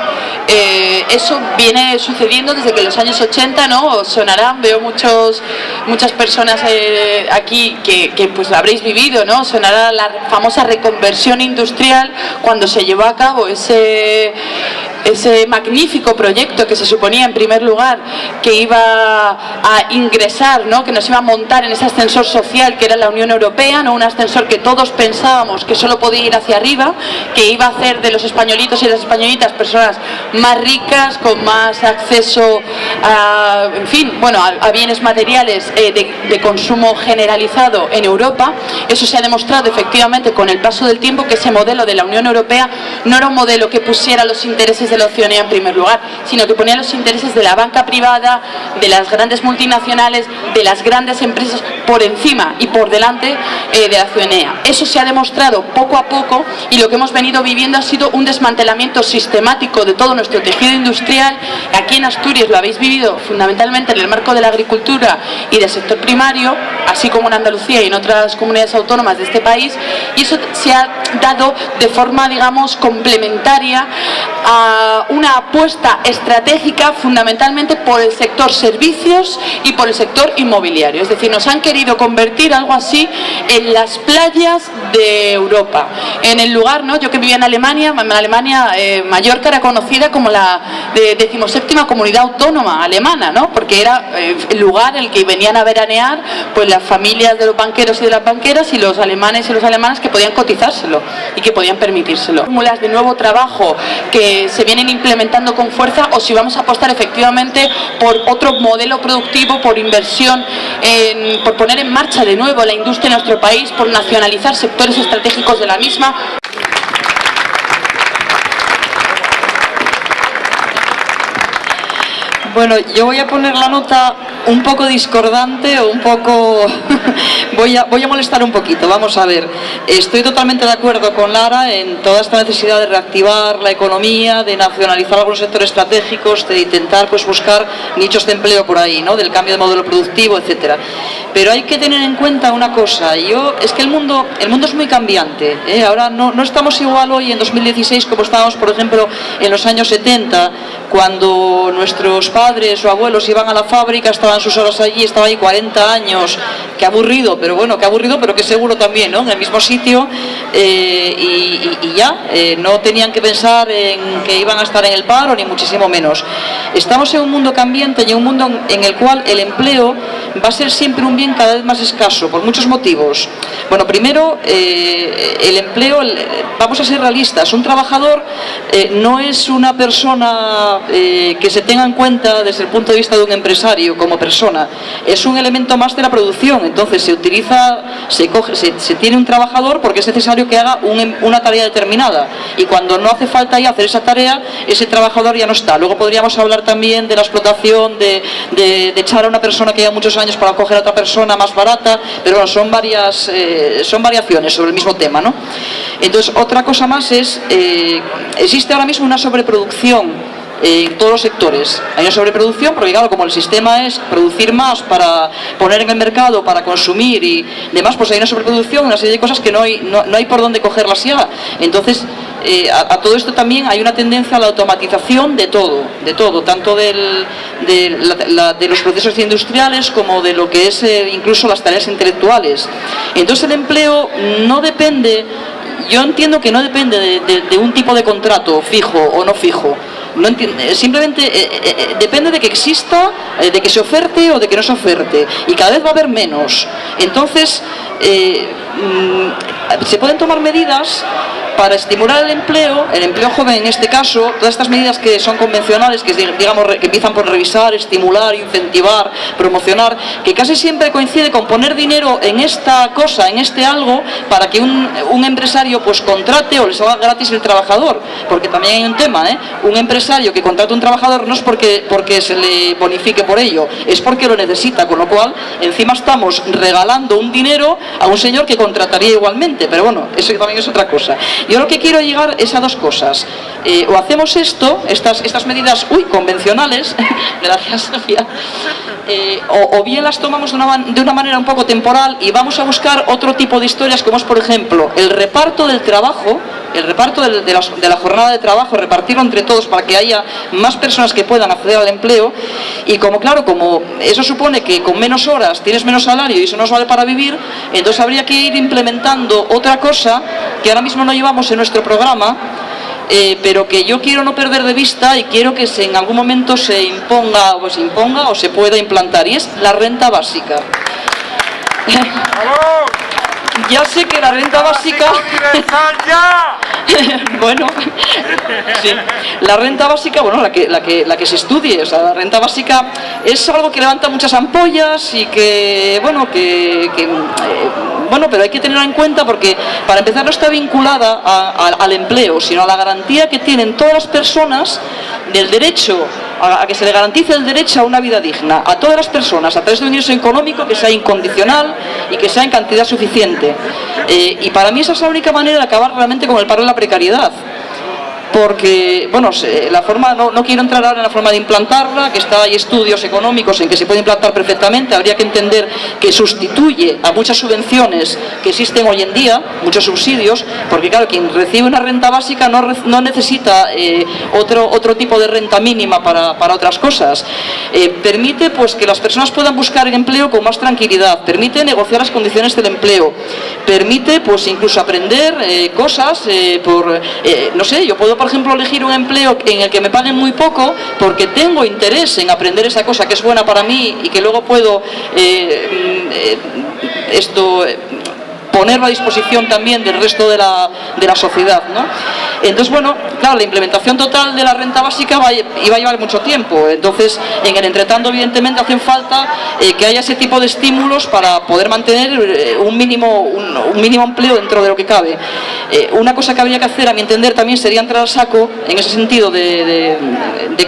Eso viene sucediendo desde que los años 80, ¿no? Os sonarán, veo muchas personas aquí que pues habréis vivido, ¿no? Sonará la famosa reconversión industrial cuando se llevó a cabo ese magnífico proyecto que se suponía en primer lugar que iba a ingresar, ¿no? Que nos iba a montar en ese ascensor social que era la Unión Europea, ¿no? Un ascensor que todos pensábamos que solo podía ir hacia arriba, que iba a hacer de los españolitos y las españolitas personas más ricas, con más acceso a, en fin, bueno, a bienes materiales de consumo generalizado en Europa. Eso se ha demostrado efectivamente con el paso del tiempo que ese modelo de la Unión Europea no era un modelo que pusiera los intereses de la ciudadanía en primer lugar, sino que ponía los intereses de la banca privada, de las grandes multinacionales, de las grandes empresas por encima y por delante de la ciudadanía. Eso se ha demostrado poco a poco y lo que hemos venido viviendo ha sido un desmantelamiento sistemático de todo nuestro tejido industrial. Aquí en Asturias lo habéis vivido fundamentalmente en el marco de la agricultura y del sector primario, así como en Andalucía y en otras comunidades autónomas de este país, y eso se ha dado de forma, digamos, complementaria a una apuesta estratégica fundamentalmente por el sector servicios y por el sector inmobiliario. Es decir, nos han querido convertir algo así en las playas de Europa. En el lugar, ¿no? Yo que vivía en Alemania, Mallorca era conocida como la 17ª comunidad autónoma alemana, ¿no? Porque era el lugar en el que venían a veranear pues las familias de los banqueros y de las banqueras y los alemanes y las alemanas que podían cotizárselo y que podían permitírselo. Fórmulas de nuevo trabajo que se vienen implementando con fuerza, o si vamos a apostar efectivamente por otro modelo productivo, por inversión, por poner en marcha de nuevo la industria en nuestro país, por nacionalizar sectores estratégicos de la misma. Bueno, yo voy a poner la nota un poco discordante o un poco... voy a molestar un poquito, vamos a ver. Estoy totalmente de acuerdo con Lara en toda esta necesidad de reactivar la economía, de nacionalizar algunos sectores estratégicos, de intentar pues buscar nichos de empleo por ahí, ¿no? Del cambio de modelo productivo, etcétera. Pero hay que tener en cuenta una cosa, es que el mundo es muy cambiante, ¿eh? Ahora no estamos igual hoy en 2016 como estábamos, por ejemplo, en los años 70, cuando nuestros padres o abuelos iban a la fábrica, estaban sus horas allí, estaban ahí 40 años, qué aburrido, pero bueno, pero que seguro también, ¿no? En el mismo sitio, y ya, no tenían que pensar en que iban a estar en el paro, ni muchísimo menos. Estamos en un mundo cambiante y en un mundo en el cual el empleo va a ser siempre un bien cada vez más escaso, por muchos motivos. Bueno, primero, el empleo, vamos a ser realistas, un trabajador no es una persona que se tenga en cuenta desde el punto de vista de un empresario como persona, es un elemento más de la producción. Entonces se tiene un trabajador porque es necesario que haga una tarea determinada, y cuando no hace falta ya hacer esa tarea, ese trabajador ya no está. Luego podríamos hablar también de la explotación, de echar a una persona que lleva muchos años para coger a otra persona más barata, pero bueno, son variaciones sobre el mismo tema, ¿no? Entonces, otra cosa más es, existe ahora mismo una sobreproducción en todos los sectores. Hay una sobreproducción porque claro, como el sistema es producir más para poner en el mercado, para consumir y demás, pues hay una sobreproducción, una serie de cosas que no hay por dónde cogerlas ya. Entonces a todo esto también hay una tendencia a la automatización de todo, tanto de los procesos industriales como de lo que es incluso las tareas intelectuales. Entonces el empleo no depende, yo entiendo que no depende de un tipo de contrato fijo o no fijo. No simplemente depende de que exista, de que se oferte o de que no se oferte, y cada vez va a haber menos. Entonces se pueden tomar medidas para estimular el empleo joven en este caso. Todas estas medidas que son convencionales, que digamos que empiezan por revisar, estimular, incentivar, promocionar, que casi siempre coincide con poner dinero en esta cosa, en este algo, para que un empresario pues contrate o les haga gratis el trabajador, porque también hay un tema, un empresario que contrata un trabajador no es porque se le bonifique por ello, es porque lo necesita, con lo cual encima estamos regalando un dinero a un señor que contrataría igualmente, pero bueno, eso también es otra cosa. Yo lo que quiero llegar es a dos cosas. O hacemos estas medidas convencionales, gracias Sofía, o bien las tomamos de una manera un poco temporal y vamos a buscar otro tipo de historias, como es por ejemplo el reparto del trabajo, el reparto de la jornada de trabajo, repartirlo entre todos para que haya más personas que puedan acceder al empleo. Y como eso supone que con menos horas tienes menos salario y eso no os vale para vivir, entonces habría que ir implementando otra cosa que ahora mismo no llevamos en nuestro programa, pero que yo quiero no perder de vista y quiero que en algún momento se imponga o se pueda implantar, y es la renta básica. Ya sé que la renta básica... Bueno, sí. La renta básica, la que se estudie, o sea, la renta básica es algo que levanta muchas ampollas y que, pero hay que tenerlo en cuenta porque, para empezar, no está vinculada al empleo, sino a la garantía que tienen todas las personas del derecho, a que se le garantice el derecho a una vida digna a todas las personas a través de un ingreso económico que sea incondicional y que sea en cantidad suficiente. Y para mí esa es la única manera de acabar realmente con el paro y la precariedad. Porque, la forma, no quiero entrar ahora en la forma de implantarla, que hay estudios económicos en que se puede implantar perfectamente. Habría que entender que sustituye a muchas subvenciones que existen hoy en día, muchos subsidios, porque claro, quien recibe una renta básica no necesita otro tipo de renta mínima para otras cosas. Permite pues que las personas puedan buscar empleo con más tranquilidad, permite negociar las condiciones del empleo, permite pues incluso aprender cosas yo puedo por ejemplo elegir un empleo en el que me paguen muy poco porque tengo interés en aprender esa cosa que es buena para mí y que luego puedo ponerlo a disposición también del resto de la sociedad, ¿no? Entonces, claro, la implementación total de la renta básica iba a llevar mucho tiempo. Entonces, en el entretanto, evidentemente, hacen falta que haya ese tipo de estímulos para poder mantener un mínimo empleo dentro de lo que cabe. Una cosa que habría que hacer, a mi entender, también sería entrar al saco, en ese sentido de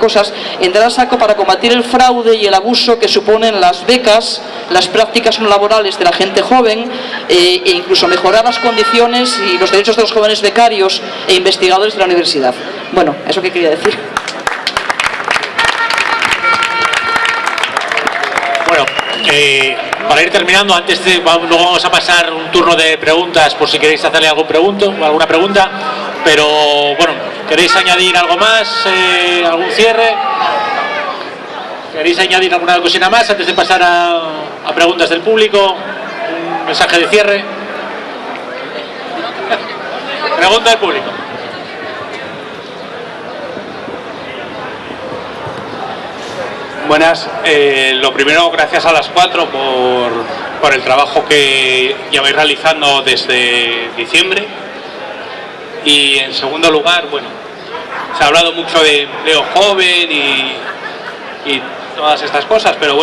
cosas, entrar al saco para combatir el fraude y el abuso que suponen las becas, las prácticas no laborales de la gente joven, e incluso mejorar las condiciones y los derechos de los jóvenes becarios e investigadores de la universidad. Bueno, eso que quería decir. Bueno, para ir terminando, luego vamos a pasar un turno de preguntas por si queréis hacerle alguna pregunta, pero bueno, ¿queréis añadir algo más? ¿Algún cierre? ¿Queréis añadir alguna cosina más antes de pasar a preguntas del público? ¿Un mensaje de cierre? Pregunta del público. Buenas, lo primero, gracias a las 4 por el trabajo que lleváis realizando desde diciembre. Y en segundo lugar, se ha hablado mucho de empleo joven y todas estas cosas, pero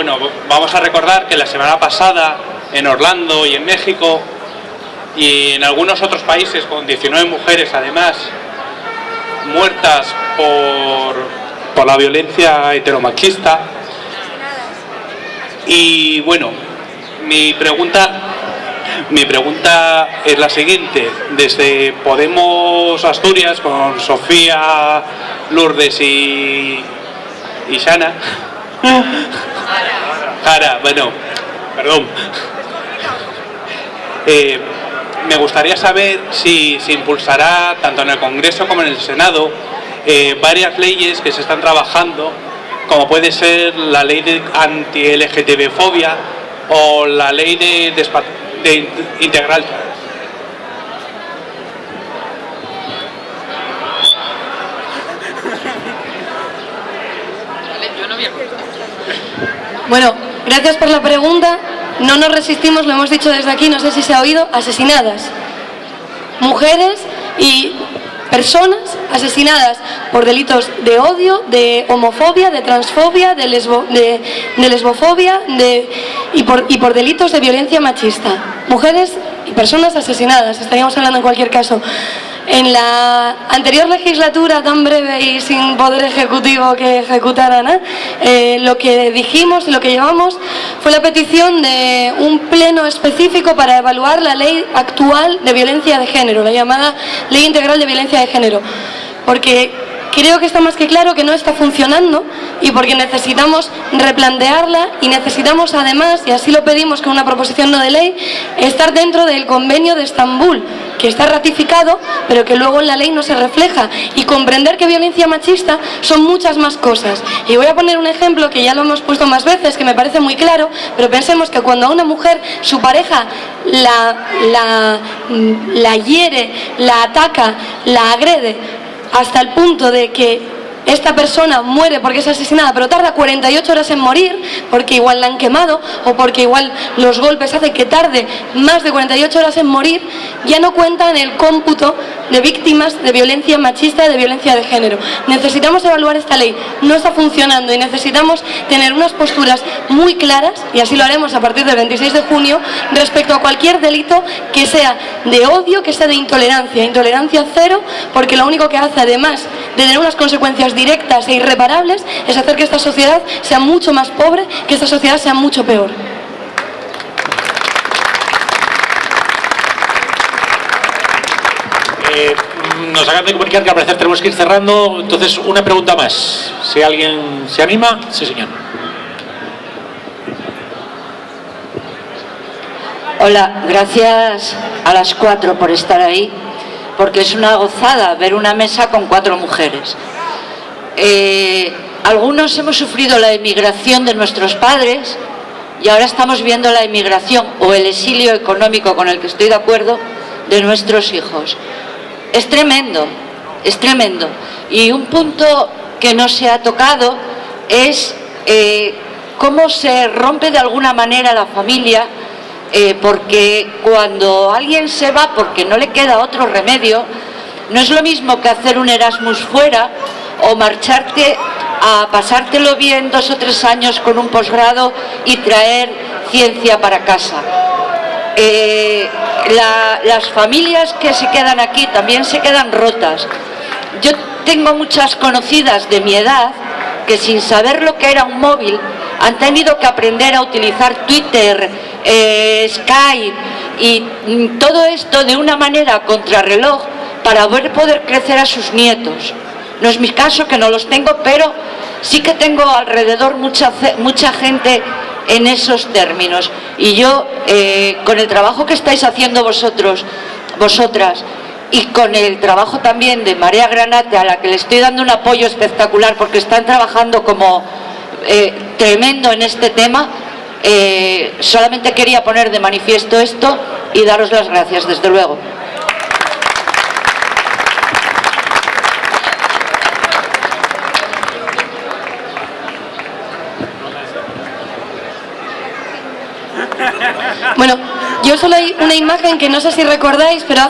vamos a recordar que la semana pasada en Orlando y en México y en algunos otros países, con 19 mujeres además muertas por la violencia heteromachista. Y mi pregunta Mi pregunta es la siguiente. Desde Podemos Asturias, con Sofía, Lourdes y Sana. Jara, bueno, perdón. Me gustaría saber si se impulsará, tanto en el Congreso como en el Senado, varias leyes que se están trabajando, como puede ser la ley de anti-LGTB-fobia o la ley de integral. Bueno, gracias por la pregunta. No nos resistimos, lo hemos dicho desde aquí, no sé si se ha oído, asesinadas. Mujeres y personas asesinadas por delitos de odio, de homofobia, de transfobia, de lesbofobia y por delitos de violencia machista. Mujeres y personas asesinadas, estaríamos hablando en cualquier caso. En la anterior legislatura, tan breve y sin poder ejecutivo que ejecutaran, lo que dijimos y lo que llevamos fue la petición de un pleno específico para evaluar la ley actual de violencia de género, la llamada Ley Integral de Violencia de Género, porque creo que está más que claro que no está funcionando y porque necesitamos replantearla y necesitamos además, y así lo pedimos con una proposición no de ley, estar dentro del Convenio de Estambul, que está ratificado, pero que luego en la ley no se refleja, y comprender que violencia machista son muchas más cosas. Y voy a poner un ejemplo que ya lo hemos puesto más veces, que me parece muy claro, pero pensemos que cuando a una mujer su pareja la hiere, la ataca, la agrede, hasta el punto de que esta persona muere porque es asesinada, pero tarda 48 horas en morir, porque igual la han quemado o porque igual los golpes hacen que tarde más de 48 horas en morir, ya no cuenta en el cómputo de víctimas de violencia machista, de violencia de género. Necesitamos evaluar esta ley, no está funcionando y necesitamos tener unas posturas muy claras, y así lo haremos a partir del 26 de junio, respecto a cualquier delito que sea de odio, que sea de intolerancia, intolerancia cero, porque lo único que hace, además de tener unas consecuencias directas e irreparables, es hacer que esta sociedad sea mucho más pobre, que esta sociedad sea mucho peor. Nos acaban de comunicar que al parecer tenemos que ir cerrando, entonces una pregunta más. Si alguien se anima, sí señor. Hola, gracias a las 4 por estar ahí, porque es una gozada ver una mesa con 4 mujeres. Algunos hemos sufrido la emigración de nuestros padres y ahora estamos viendo la emigración o el exilio económico, con el que estoy de acuerdo, de nuestros hijos. Es tremendo, es tremendo. Y un punto que no se ha tocado es cómo se rompe de alguna manera la familia, porque cuando alguien se va porque no le queda otro remedio, no es lo mismo que hacer un Erasmus fuera o marcharte a pasártelo bien 2 o 3 años con un posgrado y traer ciencia para casa. Las familias que se quedan aquí también se quedan rotas. Yo tengo muchas conocidas de mi edad que, sin saber lo que era un móvil, han tenido que aprender a utilizar Twitter, Skype y todo esto de una manera contrarreloj para poder crecer a sus nietos. No es mi caso, que no los tengo, pero sí que tengo alrededor mucha gente en esos términos. Y yo, con el trabajo que estáis haciendo vosotras, y con el trabajo también de Marea Granate, a la que le estoy dando un apoyo espectacular porque están trabajando como tremendo en este tema, solamente quería poner de manifiesto esto y daros las gracias, desde luego. Bueno, yo solo hay una imagen que no sé si recordáis, pero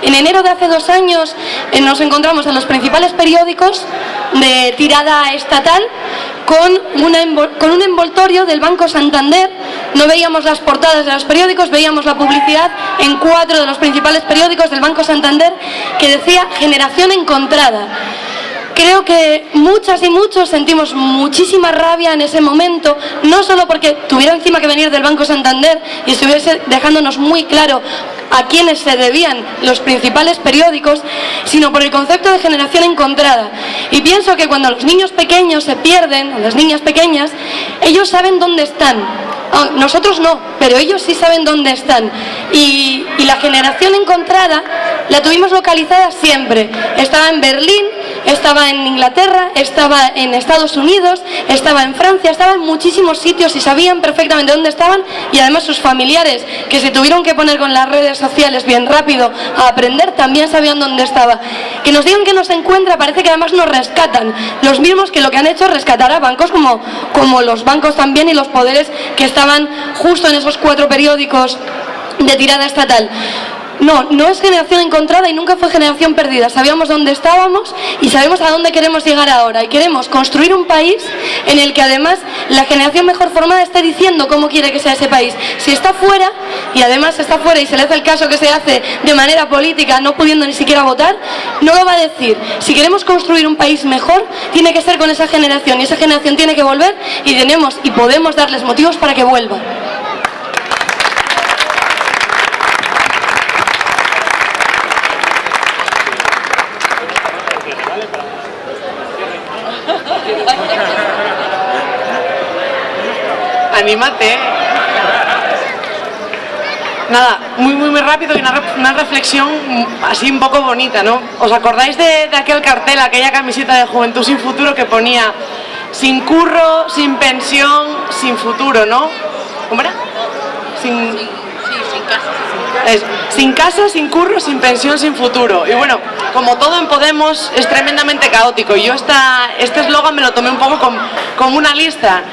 en enero de hace 2 años nos encontramos en los principales periódicos de tirada estatal con un envoltorio del Banco Santander. No veíamos las portadas de los periódicos, veíamos la publicidad en 4 de los principales periódicos del Banco Santander que decía generación encontrada. creo que muchas y muchos sentimos muchísima rabia en ese momento, no solo porque tuviera encima que venir del Banco Santander y estuviese dejándonos muy claro a quiénes se debían los principales periódicos, sino por el concepto de generación encontrada. Y pienso que cuando los niños pequeños se pierden, o las niñas pequeñas, ellos saben dónde están. Nosotros no, pero ellos sí saben dónde están. Y la generación encontrada la tuvimos localizada siempre. Estaba en Berlín, estaba en Inglaterra, estaba en Estados Unidos, estaba en Francia, estaba en muchísimos sitios y sabían perfectamente dónde estaban, y además sus familiares, que se tuvieron que poner con las redes sociales bien rápido a aprender, también sabían dónde estaba. Que nos digan que nos encuentra, parece que además nos rescatan, los mismos que lo que han hecho es rescatar a bancos como los bancos también, y los poderes que estaban justo en esos 4 periódicos de tirada estatal. No es generación encontrada y nunca fue generación perdida. Sabíamos dónde estábamos y sabemos a dónde queremos llegar ahora. Y queremos construir un país en el que además la generación mejor formada esté diciendo cómo quiere que sea ese país. Si está fuera, y además está fuera y se le hace el caso que se hace de manera política, no pudiendo ni siquiera votar, no lo va a decir. Si queremos construir un país mejor, tiene que ser con esa generación, y esa generación tiene que volver, y tenemos y podemos darles motivos para que vuelva. Anímate. Nada, muy rápido, y una reflexión así un poco bonita, ¿no? ¿Os acordáis de aquel cartel, aquella camiseta de Juventud sin Futuro que ponía sin curro, sin pensión, sin futuro, ¿no? ¿Cómo era? Sin casa, sin curro, sin pensión, sin futuro. Y bueno, como todo en Podemos es tremendamente caótico, y yo este eslogan me lo tomé un poco como una lista.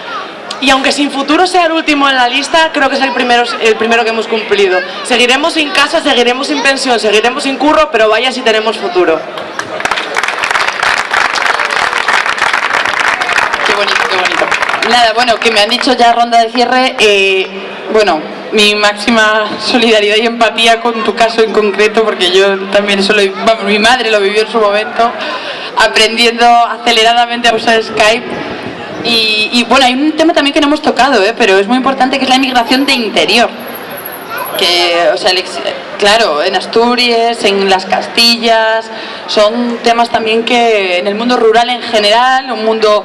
Y aunque sin futuro sea el último en la lista, creo que es el primero que hemos cumplido. Seguiremos sin casa, seguiremos sin pensión, seguiremos sin curro, pero vaya si tenemos futuro. Qué bonito, qué bonito. Nada, bueno, que me han dicho ya ronda de cierre. Bueno, mi máxima solidaridad y empatía con tu caso en concreto, porque yo también mi madre lo vivió en su momento, aprendiendo aceleradamente a usar Skype. Y bueno, hay un tema también que no hemos tocado, pero es muy importante, que es la inmigración de interior. Que, o sea, claro, en Asturias, en las Castillas, son temas también que en el mundo rural en general, un mundo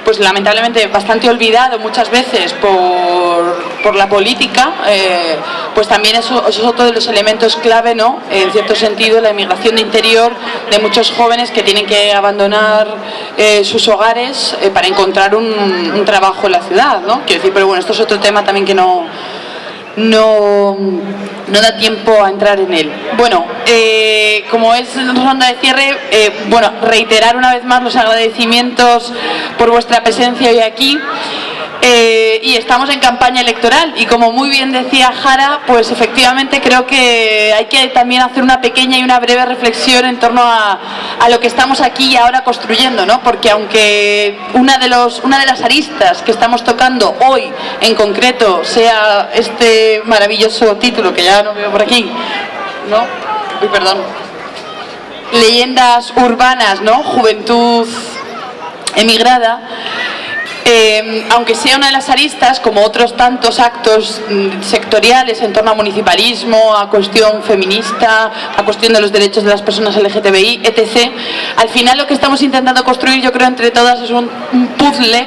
pues lamentablemente bastante olvidado muchas veces por la política, pues también eso es otro de los elementos clave, ¿no? En cierto sentido, la inmigración de interior de muchos jóvenes que tienen que abandonar sus hogares para encontrar un trabajo en la ciudad, ¿no? Quiero decir, pero bueno, esto es otro tema también que no da tiempo a entrar en él. Bueno, como es ronda de cierre, bueno, reiterar una vez más los agradecimientos por vuestra presencia hoy aquí. Y estamos en campaña electoral, y como muy bien decía Jara, pues efectivamente creo que hay que también hacer una pequeña y una breve reflexión en torno a lo que estamos aquí y ahora construyendo, ¿no? Porque aunque una de las aristas que estamos tocando hoy en concreto sea este maravilloso título, que ya no veo por aquí, ¿no? Uy, perdón. Leyendas urbanas, ¿no? Juventud emigrada. Aunque sea una de las aristas, como otros tantos actos sectoriales en torno a municipalismo, a cuestión feminista, a cuestión de los derechos de las personas LGTBI, etc., al final lo que estamos intentando construir, yo creo, entre todas, es un puzzle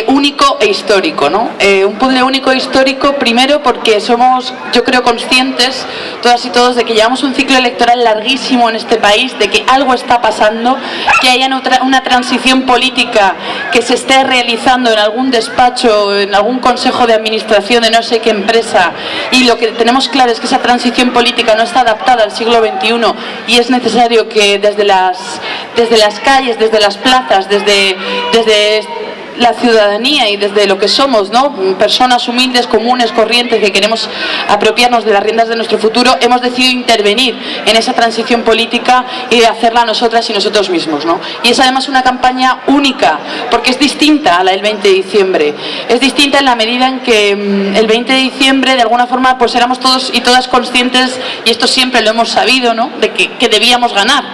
único e histórico, ¿no? Un puzzle único e histórico, primero porque somos, yo creo, conscientes, todas y todos, de que llevamos un ciclo electoral larguísimo en este país, de que algo está pasando, que haya una transición política que se esté realizando en algún despacho, en algún consejo de administración de no sé qué empresa, y lo que tenemos claro es que esa transición política no está adaptada al siglo XXI, y es necesario que desde las calles, desde las plazas, desde la ciudadanía y desde lo que somos, ¿no? Personas humildes, comunes, corrientes, que queremos apropiarnos de las riendas de nuestro futuro, hemos decidido intervenir en esa transición política y hacerla nosotras y nosotros mismos, ¿no? Y es además una campaña única, porque es distinta a la del 20 de diciembre. Es distinta en la medida en que el 20 de diciembre, de alguna forma, pues éramos todos y todas conscientes, y esto siempre lo hemos sabido, ¿no? De que debíamos ganar.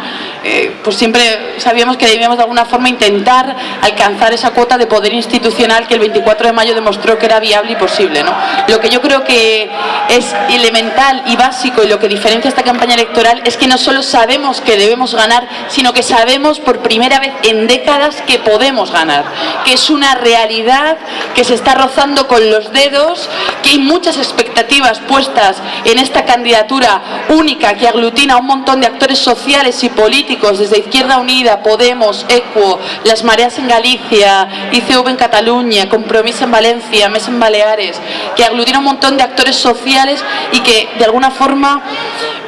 pues siempre sabíamos que debíamos de alguna forma intentar alcanzar esa cuota de poder institucional que el 24 de mayo demostró que era viable y posible, ¿no? Lo que yo creo que es elemental y básico, y lo que diferencia esta campaña electoral, es que no solo sabemos que debemos ganar, sino que sabemos por primera vez en décadas que podemos ganar, que es una realidad que se está rozando con los dedos, que hay muchas expectativas puestas en esta candidatura única que aglutina a un montón de actores sociales y políticos, desde Izquierda Unida, Podemos, ECUO, Las Mareas en Galicia, ICV en Cataluña, Compromís en Valencia, MES en Baleares, que aglutina un montón de actores sociales y que de alguna forma,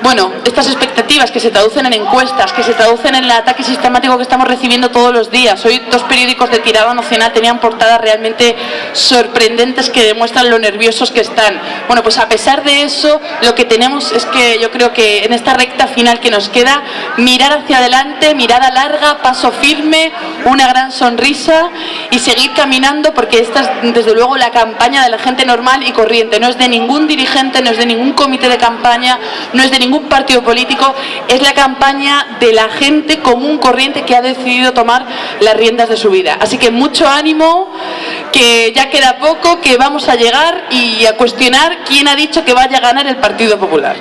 bueno, estas expectativas que se traducen en encuestas, que se traducen en el ataque sistemático que estamos recibiendo todos los días. Hoy 2 periódicos de tirada nacional tenían portadas realmente sorprendentes que demuestran lo nerviosos que están. Bueno, pues a pesar de eso, lo que tenemos es que yo creo que en esta recta final que nos queda, mirar hacia adelante, mirada larga, paso firme, una gran sonrisa y seguir caminando, porque esta es desde luego la campaña de la gente normal y corriente. No es de ningún dirigente, no es de ningún comité de campaña, no es de ningún partido político, es la campaña de la gente común corriente que ha decidido tomar las riendas de su vida. Así que mucho ánimo, que ya queda poco, que vamos a llegar y a cuestionar quién ha dicho que vaya a ganar el Partido Popular.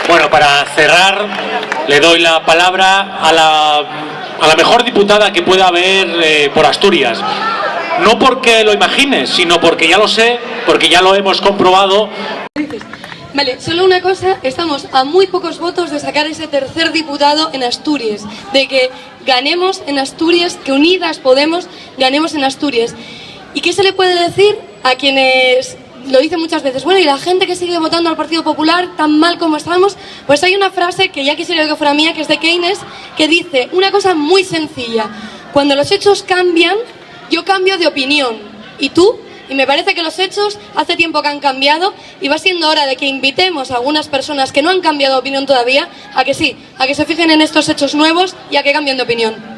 Bueno, para cerrar, le doy la palabra a la mejor diputada que pueda haber por Asturias. No porque lo imagines, sino porque ya lo sé, porque ya lo hemos comprobado. Vale, solo una cosa, estamos a muy pocos votos de sacar ese tercer diputado en Asturias, de que ganemos en Asturias, que Unidas Podemos ganemos en Asturias. ¿Y qué se le puede decir a quienes lo dicen muchas veces? Bueno, y la gente que sigue votando al Partido Popular tan mal como estamos. Pues hay una frase que ya quisiera que fuera mía, que es de Keynes, que dice una cosa muy sencilla: cuando los hechos cambian, yo cambio de opinión. ¿Y tú? Y me parece que los hechos hace tiempo que han cambiado y va siendo hora de que invitemos a algunas personas que no han cambiado de opinión todavía a que sí, a que se fijen en estos hechos nuevos y a que cambien de opinión.